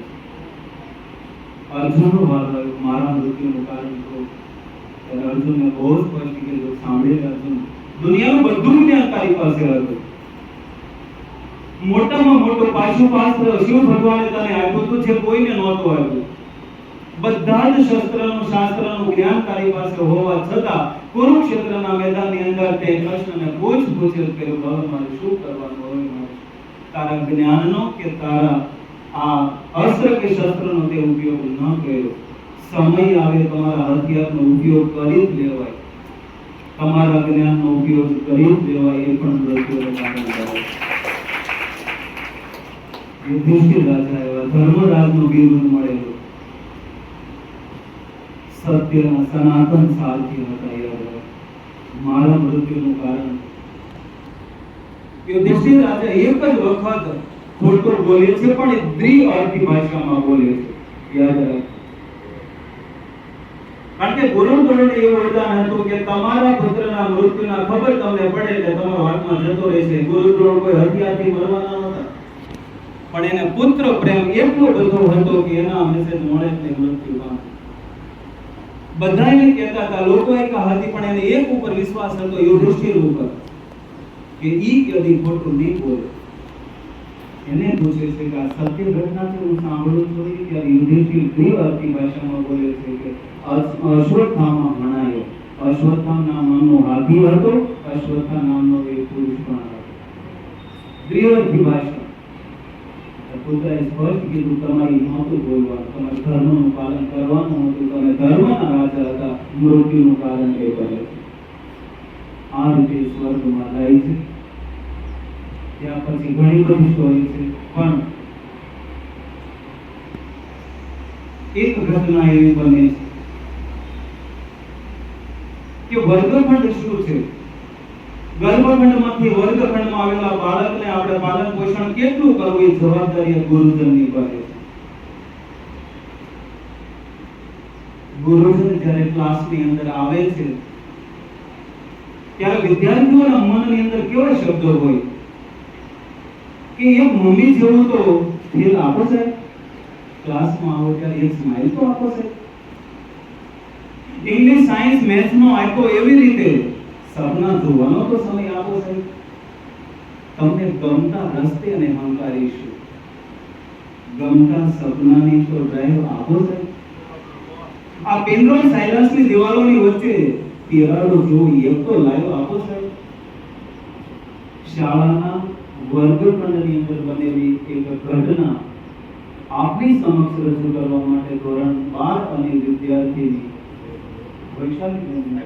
અર્જુનનો વારો આવ્યો. મારા મૃત્યુનું કારણ કહો. ત્યારે અર્જુનને બહુ સ્પષ્ટ કીધું. સાંભળે અર્જુન, દુનિયાનું બધું જ્ઞાન તારી પાસે હતું. મોટામાં મોટું પાશુપાસ્ત્ર શિવ ભગવાને તને આપ્યું હતું, જે કોઈને નહોતું આપ્યું. બધા જ શસ્ત્રનું શાસ્ત્રનું જ્ઞાન તારી પાસે હોવા છતાં કુરુક્ષેત્રના મેદાનની અંદર તે કૃષ્ણને પૂછ્યું કર્યું, હવે મારે શું કરવાનું, હવે મારે તારા જ્ઞાનનો કે તારા આ અસ્ત્ર કે શસ્ત્રનો તે ઉપયોગ ન કર્યો. સમય આવે તમારા હથિયારનો ઉપયોગ કરી જ લેવાય, તમારા જ્ઞાનનો ઉપયોગ કરી જ લેવાય. એ પણ મૃત્યુનું કારણ બને. યુધિષ્ઠિર રાજા એવા ધર્મરાજનું બિરુદ મળેલું, સત્યના સનાતન સારથી હતા. યાદ મારા મૃત્યુનું કારણ. યુધિષ્ઠિર રાજા એક જ વખત ખોટું બોલે છે, પણ એ દ્વિઅર્થી ભાષામાં બોલે છે. યાદ રાખ. કારણ કે ગુરુ દ્રોણે એવું વરદાન હતું કે તમારા પુત્રના મૃત્યુના ખબર તમને પડે એટલે તમારો હાથમાં જતો રહેશે. ગુરુ દ્રોણ કોઈ હથિયારથી મરવાના નહોતા, પણ એને પુત્ર પ્રેમ એટલો બધો હતો કે એના મેસેજ મળે એટલે મૃત્યુ પામે. બધા એને કહેતા હતા, લોકો એક હતી, પણ એને એક ઉપર વિશ્વાસ હતો, યુધિષ્ઠિર ઉપર, કે ઈ કદી ખોટું નહીં બોલે. એને પૂછે છે કે આ સત્ય ઘટના છે, હું સાંભળું છું. ત્યારે યુધિષ્ઠિર દ્વિઅર્થી ભાષામાં બોલે છે કે અશ્વત્થામા ભણાયો. અશ્વત્થામ નામનો હાથી હતો, અશ્વત્થા નામનો એક પુરુષ પણ હતો. દ્વિઅર્થી ભાષા. પુત્રએ સ્પષ્ટ કીધું, તમારી નહોતું બોલવાનું, તમારે ધર્મનું પાલન કરવાનું હતું, તમે ધર્મના રાજા હતા, મૃત્યુનું કારણ એ બને છે. આ રીતે સ્વર્ગમાં જાય છે. ત્યાં પછી ઘણી બધી સ્ટોરી છે, પણ એક ઘટના એવી બને છે કે વર્ગખંડ શું છે? ગર્ભખંડમાંથી વર્ગખંડમાં આવેલા બાળકને આપણે પાલન પોષણ કેટલું કરવું એ જવાબદારી ગુરુજનની પર છે. ગુરુજન જ્યારે ક્લાસની અંદર આવે છે ત્યારે વિદ્યાર્થીઓના મનની અંદર કેવા શબ્દો હોય કે એક મમ્મી જેવું તો ફીલ આપો સાહેબ, ક્લાસમાં આવો ત્યારે એક સ્માઈલ તો આપો સાહેબ. ઇંગ્લિશ સાયન્સ મેથ્સ નો આપ્યો એવી રીતે સપના જોવાનો તો સમય આપો સાહેબ. તમને ગમતા રસ્તે અને હંકારીશું, ગમતા સપનાની તો ડ્રાઈવ આપો સાહેબ. આ પેન્ડ્રોલ સાયલન્સની દિવાલોની વચ્ચે તિરાડો જોઈ એક તો લાઈવ આપો સાહેબ. શાળાના વર્ગખંડની અંદર બનેલી એક ઘટના આપની સમક્ષ રજૂ કરવા માટે ધોરણ 12 અને વિદ્યાર્થીની વૈશાલી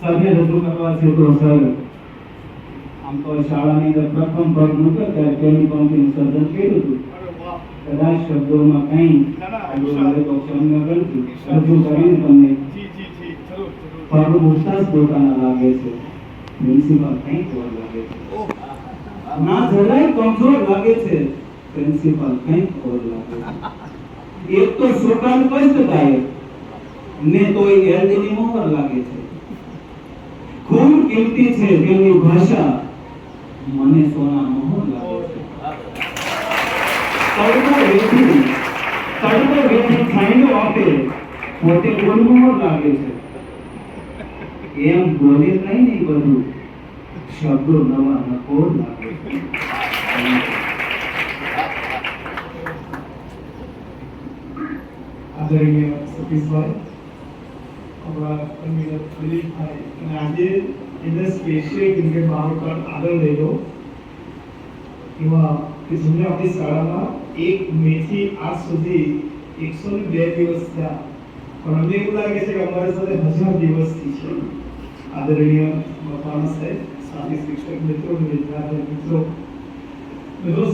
સરને રજૂ કરવા છે. તો સર આમ તો શાળાની અંદર પ્રથમ ભાગ મૂક્યો ત્યારે પહેલી પંક્તિનું સર્જન કર્યું હતું. કદાચ શબ્દોમાં કંઈ તો ક્ષમા કરજો. રજૂ કરીને તમને પગ મૂકતા જ પોતાના લાગે છે. પ્રિન્સિપાલ કંઈક ઓર લાગે છે. ના જરાય કમજોર લાગે છે. પ્રિન્સિપાલ કંઈક ઓર લાગે છે. એક તો શોકાન કષ્ટદાયક ને તોય એલડીની મોહર લાગે છે. ખૂબ કિંમતી છે તેમની ભાષા, મને સોના મોહર લાગે છે. તડકો વેઠી છાંયડો આપે, પોતે ગુલમોહર લાગે છે. એમ બોલે કઈ નહીં બધું, શબ્દો નવા નકોર લાગે છે. આદરણીય સતીશભાઈ, આપણા કન્વીનર દિલીપભાઈ, અને આજે એને સ્પેશિયલ ક્રિકેટ બાળકોને આગળ લઈ લો એવા કે જેમને આપણી શાળામાં 1 મે થી આજ સુધી 102 દિવસ થયા, પણ અમને એવું લાગે છે કે અમારી સાથે 1000 દિવસથી છે. આદરણીય મકવાણા સાહેબ, સાથી શિક્ષક મિત્રો, વિદ્યાર્થી મિત્રો,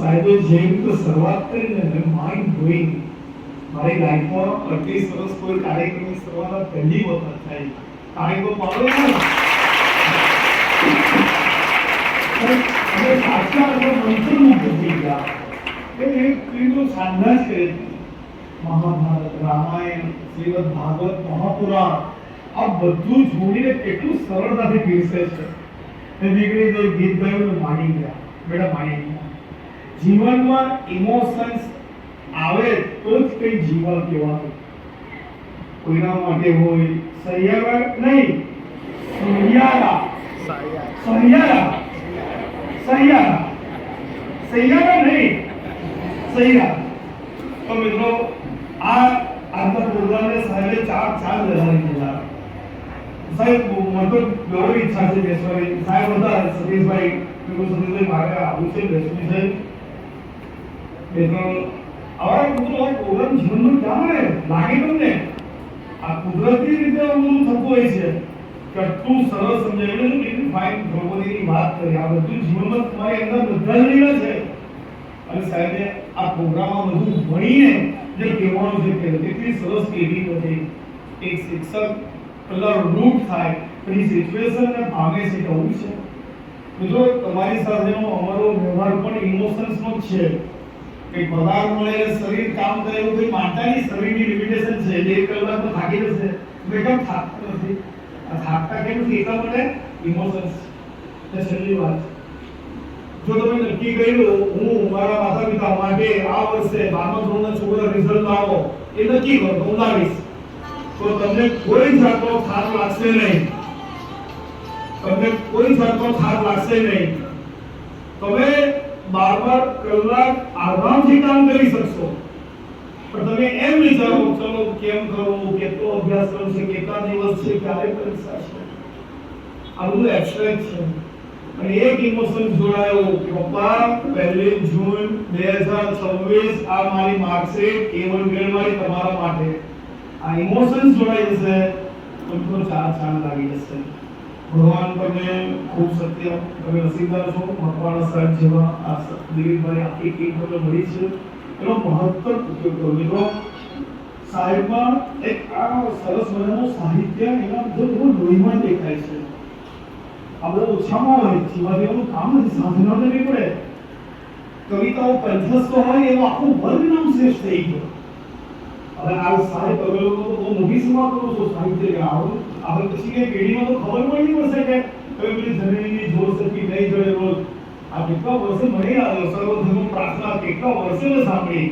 સાહેબે જેમ રીતે શરૂઆત કરીને માઇન્ડ બ્લોઈંગ, મારી લાઈફમાં 38 વર્ષ કોઈ કાર્યક્રમની શરૂઆત પહેલી વખત થઈ. કાર્યક્રમ પાડો અને સાચા મંત્રમુગ્ધ થઈ ગયા. એ પેલું સાંધા જ કરે. મહાભારત, રામાયણ, શ્રીમદ ભાગવત, મહાપુરાણ, આ બધું જોડીને કેટલું સરળતાથી પીરસે છે. એ દીકરી તો ગીત ગાયું માની ગયા, બેટા માની ગયા. જીવનમાં ઇમોશન્સ આવે તો જ કઈ જીવન કહેવાનું. કોઈના માટે હોય સહિયારા નહીં, સહિયારા સહિયારા સહિયારા સહિયારા નહીં, સહિયારા. તો મિત્રો, આજના પ્રોગ્રામને સાહેબે ચાર લહેરાવી દીધા. સાહેબ મને તો ગૌરવ ઈચ્છા છે બેસવાની. સાહેબ હતા સતીશભાઈ, સતીશભાઈ મારે આવું છે બેસવી છે. બે ત્રણ હવે પ્રોગ્રામ જીવનનો ક્યાં મળે લાગે તમને? આ કુદરતી રીતે અમુક થતું હોય છે. કેટલું સરસ સમજાવ્યું છે. ફાઇન દ્રૌપદીની વાત કરી. આ બધું જીવનમાં તમારી અંદર બધા જ રહેલા છે. અને સાહેબે આ પ્રોગ્રામમાં બધું ભણીને જે કહેવાનું છે કે કેટલી સરસ કેવી હતી. એક શિક્ષક પેલા રૂટ થાય પછી સિચ્યુએશનને ભાગે છે કહું છે. મિત્રો, તમારી સાથેનો અમારો વ્યવહાર પણ ઇમોશન્સનો જ છે. કે પગાર મળે શરીર કામ કરે એવું કોઈ માનતા નહીં. શરીરની લિમિટેશન છે. 1 કલાકમાં થાકી જશે. બેટા થાકતા નથી. આ થાકતા કેમ નથી? એટલા માટે ઇમોશન્સ. એ છેલ્લી વાત, જો તમે નક્કી કર્યું હું મારા માતા પિતા માટે આ વર્ષે 12મા ધોરણના છોકરા રિઝલ્ટ લાવો, એ નક્કી કરો હું લાવીશ, તો તમને કોઈ જાતનો થાક લાગશે નહીં. તમને કોઈ જાતનો થાક લાગશે નહીં. તમે 12 કલાક આરામથી કામ કરી શકશો. પણ તમે એમ વિચારો ચલો કેમ કરવું, કેટલો અભ્યાસ કરવો છે, કેટલા દિવસ છે, ક્યારે પરીક્ષા છે, આ બધું એબ્સ્ટ્રેક્ટ છે. અને એક ઇમોશન જોડાયો કે પપ્પા 1 જૂન 2026 આ મારી માર્કશીટ A1 ગ્રેડ વાળી તમારા માટે. આ ઇમોશન્સ જોડાઈ જશે તો ચાર લાગી જશે. ભગવાન તમને ખૂબ સત્ય, તમે નસીબદાર છો. મકવાણા સાહેબ જેવા આ દિલીપભાઈ આખી ટીમ તમને મળી છે. એનો મહત્તમ ઉપયોગ કરો. મિત્રો, સાહેબમાં એક આ સરસ મજાનું સાહિત્ય એના બધું લોહીમાં દેખાય છે. આ બધા ઓછામાં હોય જીવાદીઓનું કામ નથી, સાધના કરવી પડે. કવિતાઓ કંઠસ્થ હોય એવો આખો વર્ગ નામ શ્રેષ્ઠ થઈ ગયો. હવે આ સાહેબ તમે લોકો તો બહુ મોટી સેવા કરો છો સાહિત્ય. હવે પછી કે પેઢીમાં તો ખબર પડી પડશે કે કઈ પેલી જનનીની જોર શક્તિ નહીં જોડે રોજ. આ કેટલા વર્ષે મને સર્વધર્મ પ્રાર્થના કેટલા વર્ષે મેં સાંભળી.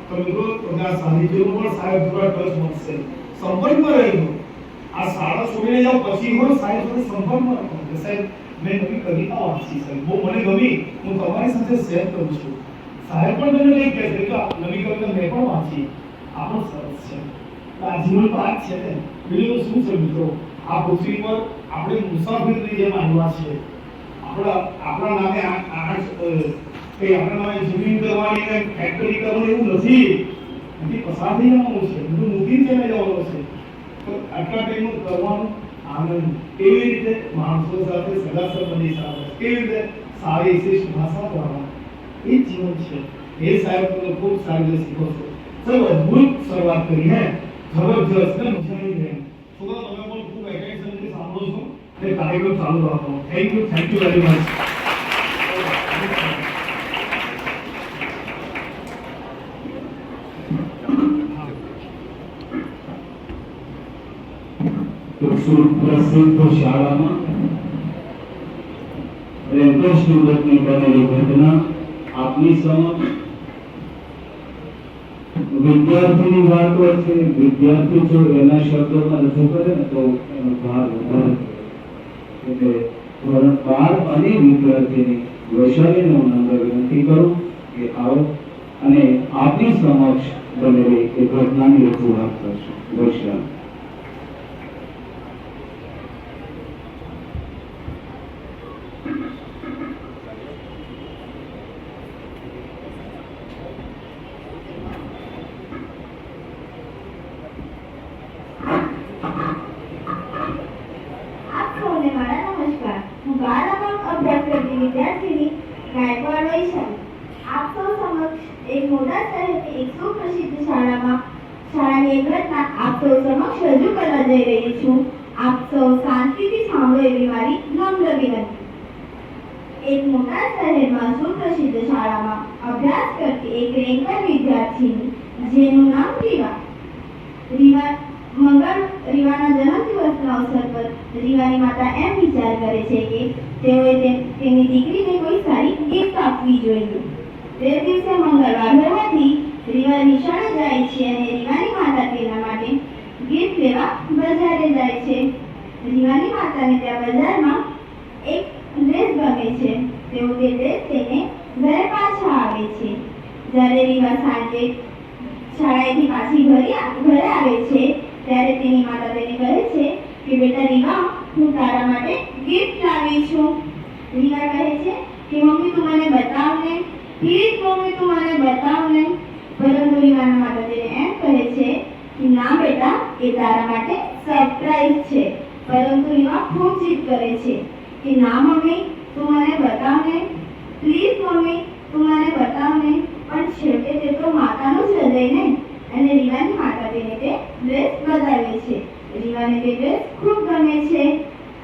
તો મિત્રો, તમને આ સાહિત્યનો પણ સાહેબ જોડા ટચ મળશે. સંપર્કમાં રહેજો. આ શાળા છોડીને જાઓ પછી પણ સાહેબ સાથે સંપર્કમાં રહો. સાહેબ મેં નવી કવિતા વાંચી, સાહેબ બહુ મને ગમી, હું તમારી સાથે શેર કરું છું. સાહેબ પણ તમને કંઈક કહેશે કે નવી કવિતા મેં પણ વાંચી, આ પણ સરસ છે. આ જીવન પાઠ છે ને. બીજું શું છે મિત્રો, આ પૃથ્વી પર આપણે મુસાફરીની જેમ આવ્યા છીએ. આપણા નામે આપણા નામે જમીન કરવાની કે ફેક્ટરી કરવાની એવું નથી. એથી પસાર થઈ જવાનું છે, બધું મૂકી જ જવાનું છે. તો આટલા ટાઈમનું કરવાનું આનંદ, કેવી રીતે માણસો સાથે સગા સંબંધી સાથે કેવી રીતે સારી શિષ્ટ ભાષા દ્વારા એ જીવન છે એ સાહેબ તમે ખૂબ સારી રીતે શીખો છો. સર અદ્ભુત શરૂઆત કરી હે, જબરજસ્ત ને મજા આવી ગઈ. છોકરા તમે પણ ખૂબ એટેન્શનથી સાંભળો છો અને કાર્યક્રમ ચાલુ રાખો. Thank you very much. પ્રસિદ્ધ શાળામાં રેન્કર સ્ટુડન્ટની બનેલી ઘટના આપની સમક્ષ વિદ્યાર્થીની વાત હોય છે. વિદ્યાર્થી જો એના શબ્દોમાં રજૂ કરે ને તો એનો ભાર વધારે એટલે ધોરણ 12 અને વિદ્યાર્થીની વૈશાલીને હું નમ્ર વિનંતી કરું કે આવો અને આપની સમક્ષ બનેલી એ ઘટનાની રજૂઆત કરશે. વૈશાલી વિદ્યાર્થીની ગાયકવાડ વૈશાલી આપ સૌ સમક્ષ એક મોટા શહેરની એક સુપ્રસિદ્ધ શાળાની એક ઘટના આપ સૌ સમક્ષ રજૂ કરવા જઈ રહી છું. આપ સૌ શાંતિથી સાંભળો એવી મારી નમ્ર વિનંતી. એક મોટા શહેરમાં સુપ્રસિદ્ધ શાળામાં અભ્યાસ કરતી એક રેન્કર વિદ્યાર્થીની જેનું નામ રીવાના જન્મદિવસના અવસર પર રીવાની માતા એમ વિચાર કરે છે કે તેઓએ તેની દીકરીને કોઈ સારી ગિફ્ટ આપવી જોઈએ. તે દિવસે મંગળવાર હોવાથી રીવા નિશાળે જાય છે અને રીવાની માતા તેના માટે ગિફ્ટ લેવા બજારે જાય છે. રીવાની માતાને ત્યાં બજારમાં એક ડ્રેસ ગમે છે. તેઓ તે ડ્રેસ લઈને ઘરે પાછા આવે છે. જ્યારે રીવા સાંજે શાળાએથી પાછી ઘરે આવે છે ત્યારે તેની માતા તેને કહે છે કે બેટા રીવા, હું તારા માટે ગિફ્ટ લાવી છું. રીવા કહે છે કે મમ્મી તું મને બતાવ ને, પ્લીઝ મમ્મી તું મને બતાવ ને. પરંતુ રીવાના માતા તેને એમ કહે છે કે ના બેટા, એ તારા માટે સરપ્રાઈઝ છે. પરંતુ રીવા ખૂબ જીદ કરે છે કે ના મમ્મી તું મને બતાવ ને, પ્લીઝ મમ્મી તું મને બતાવ ને. પણ છેવટે તે તો માતાનું જ હૃદય ને, અને રીવાની માતા તેને તે ડ્રેસ બતાવે છે. રીવાને તે ડ્રેસ ખૂબ ગમે છે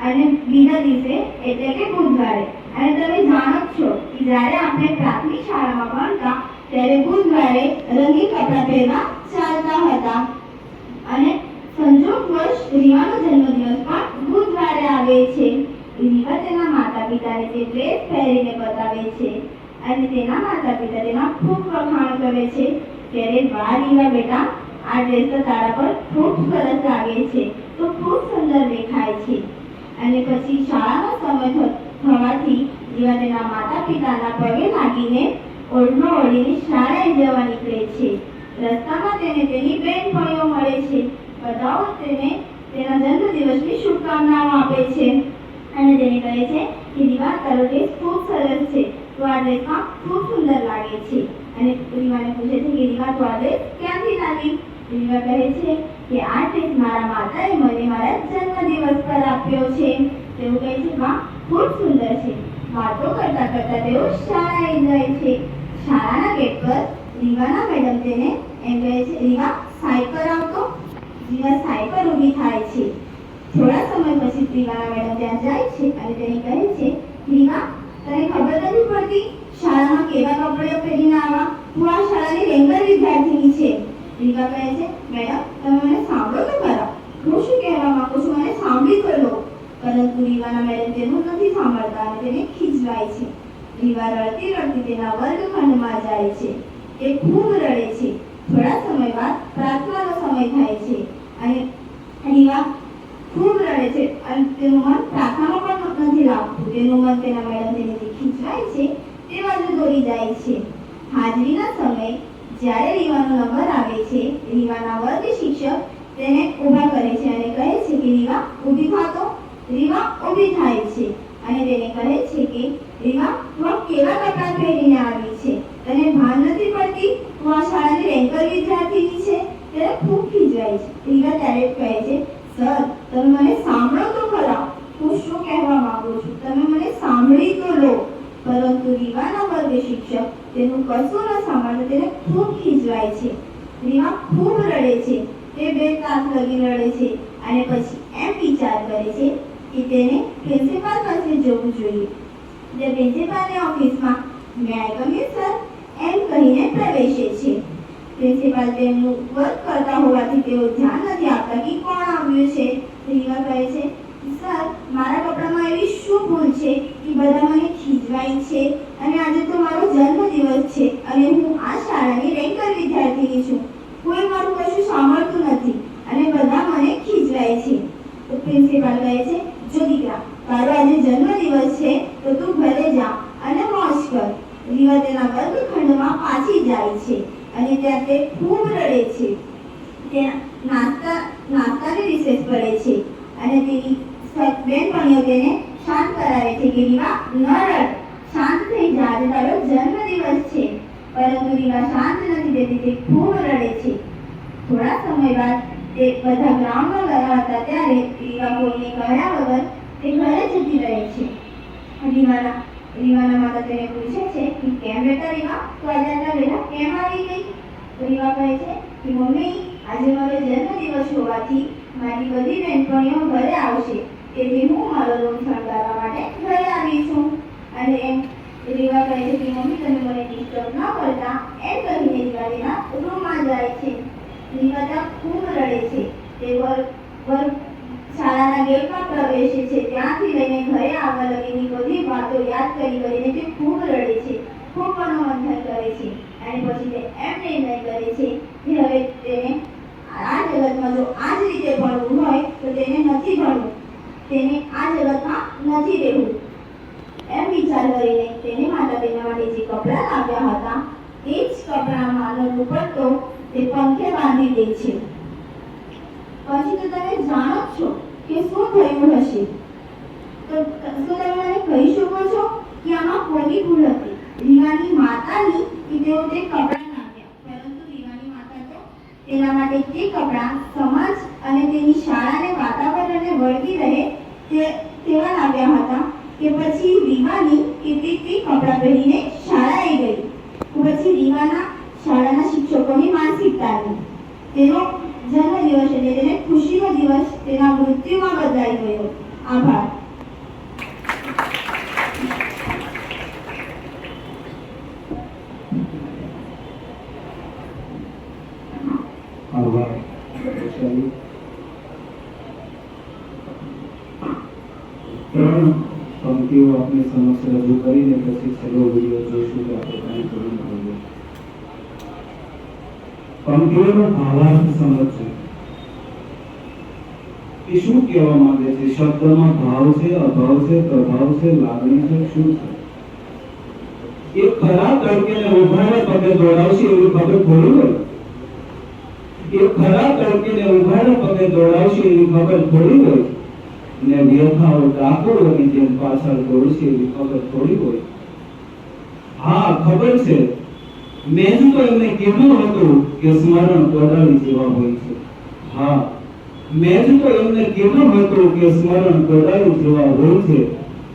અને બીજા દિવસે એટલે કે બુધવારે, અને તમે જાણો જ છો કે જ્યારે આપણે પ્રાથમિક શાળામાં ભણતા ત્યારે બુધવારે રંગીન કપડાં પહેરવા ચાલતા હતા અને સંજોગવશ રીવાનો જન્મદિવસ પણ બુધવારે આવે છે. રીવા તેના માતા પિતાને તે ડ્રેસ પહેરીને બતાવે છે અને તેના માતા પિતા તેના ખૂબ વખાણ કરે છે. ત્યારે વાહ રીવા બેટા, આ ડ્રેસ તો તારા પર ખૂબ સરસ લાગે છે, તો ખૂબ સુંદર દેખાય છે. અને પછી શાળાનો સમય થવાથી રીવા તેના માતા પિતાના પગે લાગીને ઓઢણો ઓઢીને શાળાએ જવા નીકળે છે. રસ્તામાં તેને તેની બહેનપણીઓ મળે છે. બધાઓ તેને તેના જન્મદિવસની શુભકામનાઓ આપે છે અને તેને કહે છે કે રીવા, તારો ડ્રેસ ખૂબ સરસ છે, તો આ ડ્રેસમાં ખૂબ સુંદર લાગે છે. અને રીવાને પૂછે છે કે રીવા, તો આ ડ્રેસ ક્યાંથી લાવી? રીવા કહે છે કે આ ડ્રેસ મારા માતાએ મને મારા જન્મદિવસ પર આપ્યો છે. તેઓ કહે છે વાહ, ખૂબ સુંદર છે. વાતો કરતા કરતા તેઓ શાળાએ જાય છે. શાળાના ગેટ પર રીવાના મેડમ તેને એમ કહે છે, રીવા સાયકલ આવતો. રીવા સાયકલ ઊભી થાય છે. થોડા સમય પછી રીવાના મેડમ ત્યાં જાય છે અને તેને કહે છે, રીવા, તને ખબર નથી પડતી શાળામાં કેવા કપડાં પહેરીને આવવા? તું આ શાળાની રેન્કર વિદ્યાર્થીની છે. રીવા કહે છે, મેડમ તમે મને સાંભળો તો ખરા, હું શું કહેવા માંગુ છું મને સાંભળી તો લો. પરંતુ રીવાના મેડમ તેનું નથી સાંભળતા અને તેને ખીજવાય છે. રીવા રડતી રડતી તેના વર્ગખંડમાં જાય છે. તે ખૂબ રડે છે. થોડા સમય બાદ પ્રાર્થનાનો સમય થાય છે અને રીવા ખૂબ રડે છે અને તેનું મન પ્રાર્થનામાં પણ નથી લાગતું. તેનું મન તેના મેડમ તેની ખીજવાય છે તે બાજુ દોડી જાય છે. હાજરીના સમયે જ્યારે રીવાનો નંબર આવે છે, રીવાના વર્ગ શિક્ષક તેને ઊભા કરે છે અને કહે છે કે રીવા, ઊભી થા તો. રીવા ઊભી થાય છે અને તેને કહે છે કે રીવા, તું કેવા કપડાં પહેરીને આવી છે? તને ભાન નથી પડતી તું આ શાળાની રેન્કર વિદ્યાર્થીની છે? તેને ખૂબ ખીજવાય છે. રીવા ત્યારે કહે છે, સર તમે મને સાંભળો તો વસ્તુનો સામાન તેને ખૂબ ખીજવાય છે. રીવા ખૂબ રડે છે. તે 2 તાસ લગી રડે છે અને પછી એમ વિચાર કરે છે કે તેને પ્રિન્સિપાલ પાસે જવું જોઈએ. તે પ્રિન્સિપાલની ઓફિસમાં મે આઈ કમ ઇન સર એમ કહીને પ્રવેશે છે. પ્રિન્સિપાલ તેમનું વર્ક કરતા હોવાથી તેઓ ધ્યાન નથી આપતા કે કોણ આવ્યું છે. રીવા કહે છે, સર મારા કપડામાં એવી શું ભૂલ છે કે બધા મને ખીજવાય છે અને આજે તો મારો જન્મદિવસ છે અને હું આ શાળાની રેન્કર વિદ્યાર્થીની છું. કોઈ મારું કશું સાંભળતું નથી અને બધા મને ખીજવાય છે. તો પ્રિન્સિપાલ કહે છે, જો દીકરા તારો આજે જન્મદિવસ છે તો તું ઘરે જા અને મોજ કર. રીવા તેના વર્ગખંડમાં પાછી જાય છે અને ત્યાં તે ખૂબ રડે છે. ત્યાં નાસ્તાની રિસેસ પડે છે અને તેની બેનપણીઓ તેને શાંત કરાવે છે કે રીવા ન રડ, શાંત થઈ જા, આજે તારો જન્મદિવસ છે. પરંતુ રીવા શાંત નથી થતી, તે ખૂબ રડે છે. થોડા સમય બાદ તે બધા ગ્રાઉન્ડમાં ગયા હતા ત્યારે રીવા કોઈને કહ્યા વગર તે ઘરે જતી રહે છે. રીવાના માતા તેને પૂછે છે કે કેમ બેટા રીવા, તું આજે આટલા વહેલા કેમ આવી ગઈ? રીવા કહે છે કે મમ્મી આજે મારો જન્મદિવસ હોવાથી મારી બધી બહેનપણીઓ ઘરે આવશે, તેથી હું મારો રૂમ શણગારવા માટે ઘરે આવી છું. અને એમ રીવા કહે છે કે મમ્મી તમે મને ડિસ્ટર્બ ન કરતા એમ કહીને રીવા તેના રૂમમાં જાય છે. રીવા ત્યાં ખૂબ રડે છે. તે શાળાના ગેટમાં પ્રવેશે છે. ત્યાંથી લઈને ઘરે આવવા લગીની બધી વાતો યાદ કરીને તે ખૂબ રડે છે, ખૂબ મનોમંથન કરે છે અને પછી તે એમ નિર્ણય કરે છે કે હવે તેને આ જગતમાં જો આ જ રીતે ભણવું હોય તો તેને નથી ભણવું, તેને આ જગતમાં નથી રહેવું. એમ વિચાર કરીને તેને માતા તેના માટે જે કપડાં લાવ્યા હતા એ જ કપડામાંનો દુપટ્ટો તે પંખે બાંધી દે છે. પછી તો તમે જાણો જ છો કે શું થયું હશે. તો શું તમે મને કહી શકો છો કે આમાં કોની ભૂલ હતી? રીવાની માતાની કે તેઓ તે કપડાં લાવ્યા, પરંતુ રીવાની માતા તો તેના માટે તે કપડાં સમાજ અને તેની શાળાને વાતાવરણને વળગી રહે તેવા લાવ્યા હતા કે પછી રીવાની કે તે કપડાં પહેરીને શાળાએ ગઈ. પછી રીવાના શાળાના શિક્ષકોની માનસિકતાની તેનો જન્મદિવસ એટલે તેને ખુશીનો દિવસ તેના મૃત્યુમાં બદલાઈ ગયો. આભાર. આભાર. ત્રણ પંક્તિઓ આપની સમક્ષ રજૂ કરીને પછી છેલ્લો વિડીયો જોઈશું કે આપણે કાંઈ કરવું જોઈએ. પંક્તિઓનો ભાવાર્થ સમજજો કે શું કહેવા માંગે છે. શબ્દમાં ભાવ છે, અભાવ છે, પ્રભાવ છે, લાગણી છે, શું છે? એ ખરા તડકેને ઉઘાડા પગે દોડાવશે એવી ખબર થોડી હોય. એ ખરા તડકેને ઉઘાડા પગે દોડાવશે એવી ખબર થોડી હોય ને વ્યથાઓ ડાકોરોની જેમ પાછળ દોડશે એવી ખબર થોડી હોય. હા ખબર છે, મેં જ તો એમને કીધું હતું કે સ્મરણ કોદાળી જેવા હોય છે. હા મેં જ તો એમને કીધું હતું કે સ્મરણ કોદાળી જેવા હોય છે,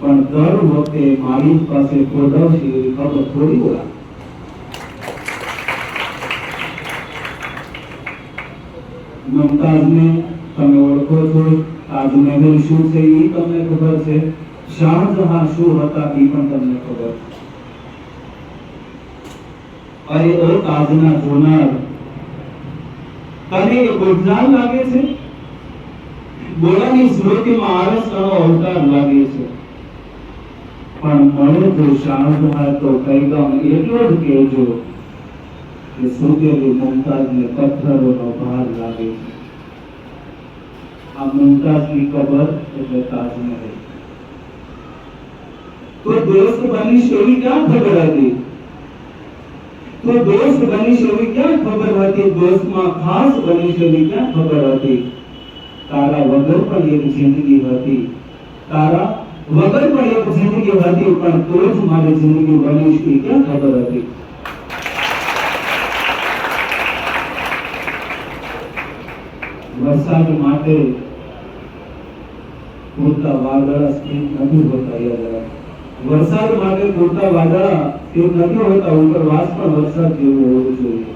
પણ દર વખતે મારી પાસે કોદાવશે એવી ખબર થોડી હોય. મુમતાઝને તમે ઓળખો છો. તાજમહેલ શું છે એ તમને ખબર છે. શાહજહાં શું હતા એ પણ તમને ખબર છે. અરે ઓ તાજના જોનાર, તને એ ગુજરાલ લાગે છે? ગોળાની સ્મૃતિમાં આરસનો અવતાર લાગે છે. પણ મળે તો શાહજહાં તો કૈગમ એટલો જ કહેજો કે સુતેલી મુમતાઝને પથ્થરોનો ભાર લાગે છે. આ મુમતાઝની કબર એટલે તાજમહેલ. તો દોસ્ત બનીશ એવી ક્યાં ખબર હતી? તો દોસ્ત બનીશ એવી ક્યાં ખબર હતી? દોસ્તમાં ખાસ બનીશ એવી ક્યાં ખબર હતી? તારા વગર પણ એક જિંદગી હતી, તારા વગર પણ એક જિંદગી હતી, પણ તો જ મારી જિંદગી બનીશ એ ક્યાં ખબર હતી? વરસાદ માટે પૂરતા વાદળા સ્થિત નથી હોતા. વરસાદ માટે પૂરતા વાદળા એવું નથી હોતા ઉપરવાસ પણ વરસાદ જેવું હોવું જોઈએ.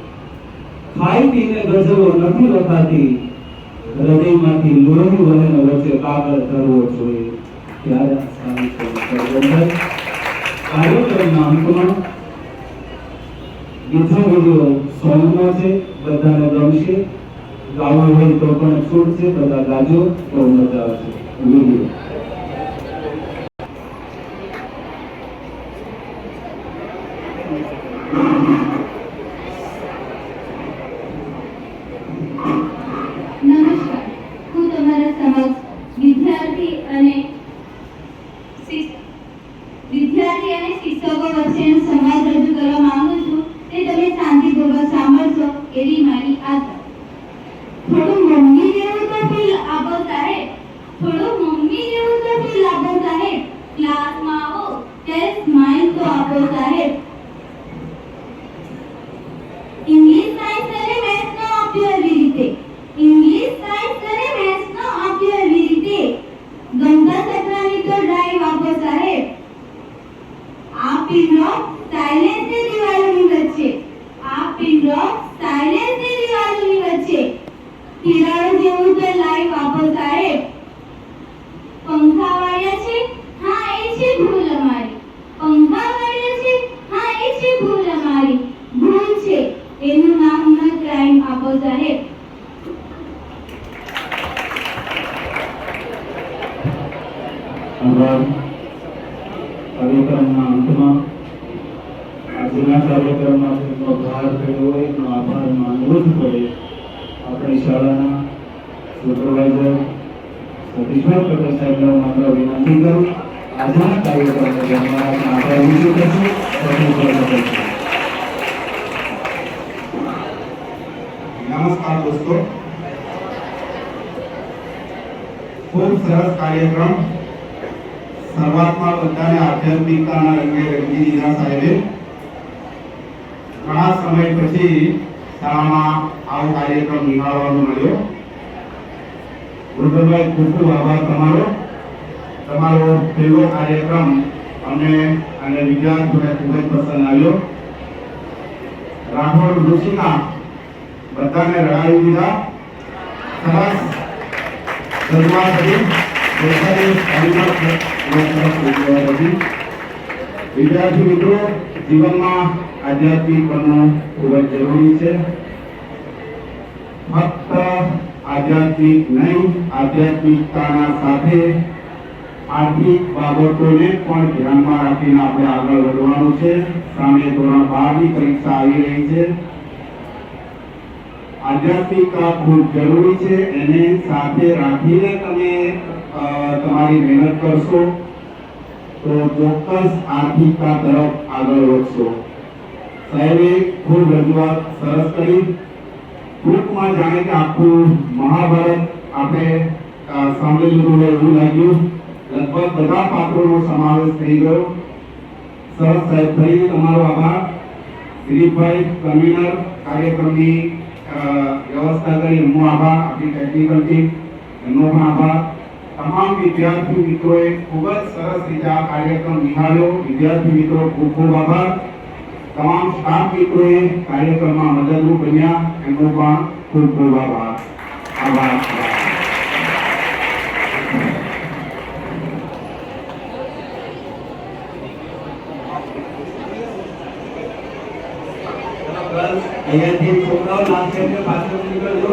ખાઈ પીને ગઝલો નથી લખાતી, હૃદયમાંથી લોહી વહેને વચ્ચે કાગળ ધરવો જોઈએ. ત્યારે આ સાહિત્ય બંધાય. કાર્યક્રમના અંતમાં બીજો વિડીયો સોંગનો છે, બધાને ગમશે. ગાવું હોય તો પણ છૂટ છે, બધા ગાજો તો મજા આવશે. વિડીયો નમસ્કાર, હું તમારા સમક્ષ વિદ્યાર્થી અને શિક્ષકો વચ્ચેનો સંવાદ રજૂ કરવા માંગુ છું. તે તમે શાંતિપૂર્વક સાંભળશો એવી મારી આશા. થોડું મમ્મી જેવું તો ફીલ આપો સાહેબ, થોડું મમ્મી જેવું તો ફીલ આપો સાહેબ. ક્લાસમાં આવો ત્યારે સ્માઈલ તો આપો સાહેબ. ઇંગ્લિશ સાયન્સ અને મેથ્સ નો આપ્યો એવી રીતે, ઇંગ્લિશ સાયન્સ અને મેથ્સ નો આપ્યો એવી રીતે. ગમતા સપનાની તો ડ્રાઈવ આપો સાહેબ. આ પિનરોક સાયલેન્સની દિવાલોની વચ્ચે, આ પિનરોક સાયલેન્સની દિવાલોની વચ્ચે. તિરાડો જેવું તો લાઈવ આપો સાહેબ. પંખા વાળ્યા છે, હા એ છે ભૂલ અમારી. પંખા વાળ્યા છે, હા એ છે ભૂલ અમારી. ભૂલ છે એનું નામ ન ક્રાઇમ આપો સાહેબ. કાર્યક્રમના અંતમાં આજના કાર્યક્રમમાં જેમનો ભાર કર્યો હોય એનો આભાર માનવો જ પડે. આપણી શાળાના સુપરવાઇઝર સતીશભાઈ પટેલ સાહેબનો માત્ર વિનંતી કરું, આજના કાર્યક્રમને જમવાના આભાર વિશે કરશું. સતીશભાઈ પટેલ. નમસ્કાર દોસ્તો, ખૂબ સરસ કાર્યક્રમ. શરૂઆતમાં બધાને આધ્યાત્મિકતાના રંગે રંગી દીધા સાહેબે. ઘણા સમય પછી શાળામાં આવો કાર્યક્રમ નિહાળવાનો મળ્યો. વૃદ્ધભાઈ, ખૂબ ખૂબ આભાર તમારો. તમારો પહેલો કાર્યક્રમ અમને અને વિદ્યાર્થીઓને ખૂબ જ પસંદ આવ્યો. રાઠોડ ઋષિના બધાને રડાવી દીધા. સરસ શરૂઆત હતી. વિદ્યાર્થી મિત્રો, જીવનમાં આધ્યાત્મિક બનવું ખૂબ જ જરૂરી છે. ફક્ત આધ્યાત્મિક નહીં, આધ્યાત્મિકતાના સાથે આર્થિક બાબતોને પણ ધ્યાનમાં રાખીને આપણે આગળ વધવાનું છે. સામે ધોરણ 12 ની પરીક્ષા આવી રહી છે. આધ્યાત્મિકતા ખૂબ જરૂરી છે. એને સાથે રાખીને તમે તમારી મહેનત કરશો તો ચોક્કસ આર્થિકતા તરફ આગળ વધશો. સાહેબે ખૂબ રજૂઆત સરસ કરી. ટૂંકમાં જાણે કે આખું મહાભારત આપણે સાંભળી લીધું હોય એવું લાગ્યું. લગભગ બધા પાત્રોનો સમાવેશ થઈ ગયો. સરસ સાહેબ, ફરી તમારો આભાર. દિલીપભાઈ કન્વીનર, કાર્યક્રમની વ્યવસ્થા કરી એમનો આભાર. આપણી ટેકનિકલ ટીમ એમનો પણ આભાર. તમામ વિદ્યાર્થી મિત્રોએ ખૂબ જ સરસ રીતે આ કાર્યક્રમ નિહાળ્યો. વિદ્યાર્થી મિત્રો, ખૂબ ખૂબ આભાર. તમામ સ્ટાફ મિત્રોએ કાર્યક્રમમાં મદદરૂપ બન્યા, એમનો પણ ખૂબ ખૂબ આભાર. આભાર. અહીંયાથી છોકરાઓ લાસ્ટ ટાઈમે પાછળ નીકળજો.